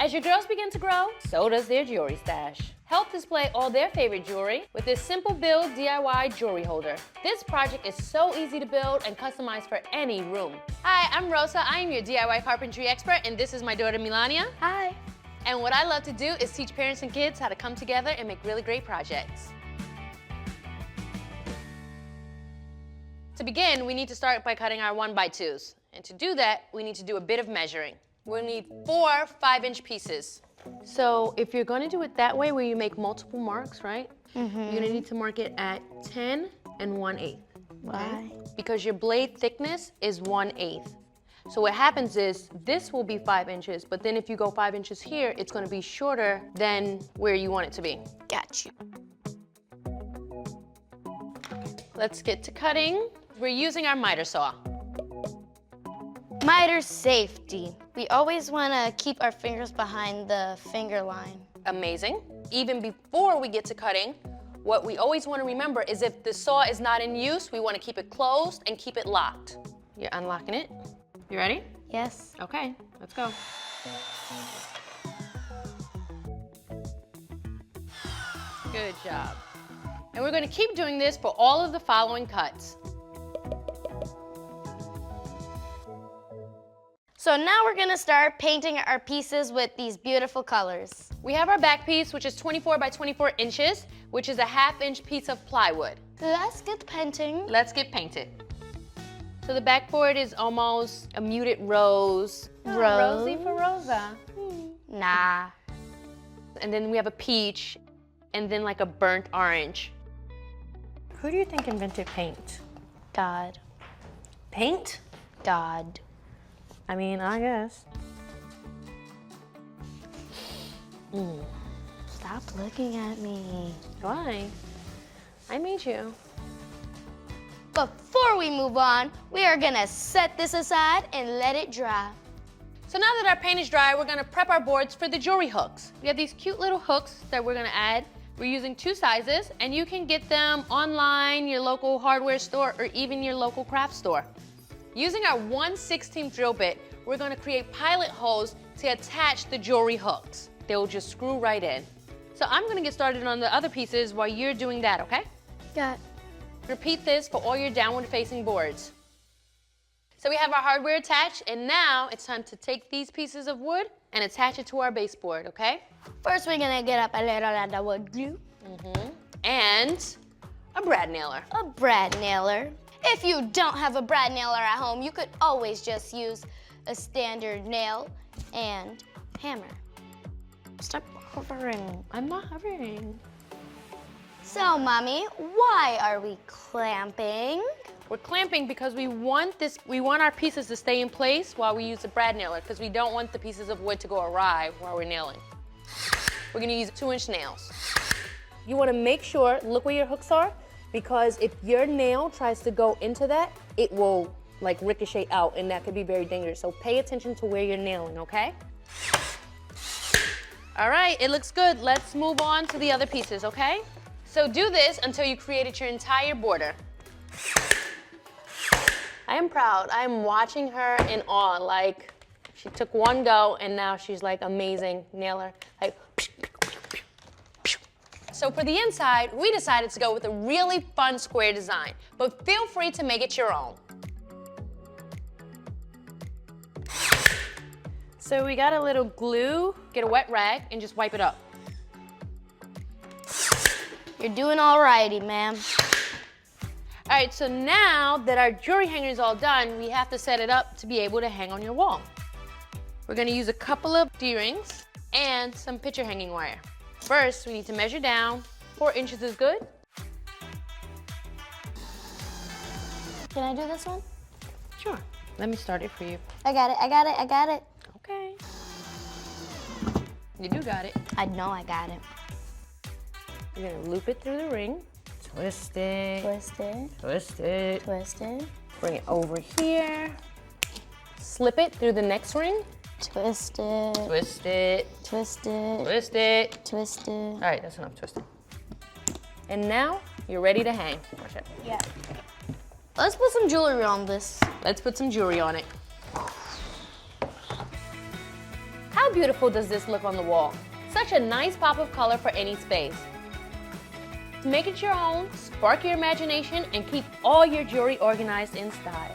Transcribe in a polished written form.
As your girls begin to grow, so does their jewelry stash. Help display all their favorite jewelry with this simple build DIY jewelry holder. This project is so easy to build and customize for any room. Hi, I'm Rosa. I am your DIY carpentry expert, and this is my daughter Melania. Hi. And what I love to do is teach parents and kids how to come together and make really great projects. To begin, we need to start by cutting our 1x2s. And to do that, we need to do a bit of measuring. We'll need 4 5-inch pieces. So if you're gonna do it that way where you make multiple marks, right? You're gonna need to mark it at 10 and 1/8. Why? Because your blade thickness is 1/8. So what happens is this will be 5 inches, but then if you go 5 inches here, it's gonna be shorter than where you want it to be. Got you. Let's get to cutting. We're using our miter saw. Miter safety. We always want to keep our fingers behind the finger line. Amazing. Even before we get to cutting, what we always want to remember is if the saw is not in use, we want to keep it closed and keep it locked. You're unlocking it. You ready? Yes. Okay, let's go. Good job. And we're going to keep doing this for all of the following cuts. So now we're gonna start painting our pieces with these beautiful colors. We have our back piece, which is 24 by 24 inches, which is a 1/2-inch piece of plywood. Let's get painting. Let's get painted. So the backboard is almost a muted rose. Rosy for Rosa. Nah. And then we have a peach, and then like a burnt orange. Who do you think invented paint? God. Paint? God. I mean, I guess. Stop looking at me. Why? I made you. Before we move on, we are gonna set this aside and let it dry. So now that our paint is dry, we're gonna prep our boards for the jewelry hooks. We have these cute little hooks that we're gonna add. We're using 2 sizes, and you can get them online, your local hardware store, or even your local craft store. Using our 1/16 drill bit, we're gonna create pilot holes to attach the jewelry hooks. They'll just screw right in. So I'm gonna get started on the other pieces while you're doing that, okay? Got. Repeat this for all your downward facing boards. So we have our hardware attached, and now it's time to take these pieces of wood and attach it to our baseboard, okay? First, we're gonna get up a little of the wood glue. And a brad nailer. A brad nailer. If you don't have a brad nailer at home, you could always just use a standard nail and hammer. Stop hovering. I'm not hovering. So, Mommy, why are we clamping? We're clamping because we want our pieces to stay in place while we use the brad nailer, because we don't want the pieces of wood to go awry while we're nailing. We're gonna use 2-inch nails. You wanna make sure, look where your hooks are, because if your nail tries to go into that, it will like ricochet out, and that could be very dangerous. So pay attention to where you're nailing, okay? All right, it looks good. Let's move on to the other pieces, okay? So do this until you created your entire border. I am proud. I am watching her in awe. Like, she took one go, and now she's like amazing nailer. Like, so for the inside, we decided to go with a really fun square design, but feel free to make it your own. So we got a little glue, get a wet rag, and just wipe it up. You're doing all righty, ma'am. All right, so now that our jewelry hanger is all done, we have to set it up to be able to hang on your wall. We're gonna use a couple of D-rings and some picture hanging wire. First, we need to measure down. 4 inches is good. Can I do this one? Sure. Let me start it for you. I got it, I got it, I got it. Okay. You do got it. I know I got it. You're gonna loop it through the ring. Twist it. Twist it. Twist it. Twist it. Bring it over here. Slip it through the next ring. Twist it. Twist it. Twist it. Twist it. Twist it. All right, that's enough twisting. And now you're ready to hang. Watch it. Yeah. Let's put some jewelry on this. Let's put some jewelry on it. How How beautiful does this look on the wall? Such a nice pop of color for any space. Make it your own, spark your imagination, and keep all your jewelry organized in style.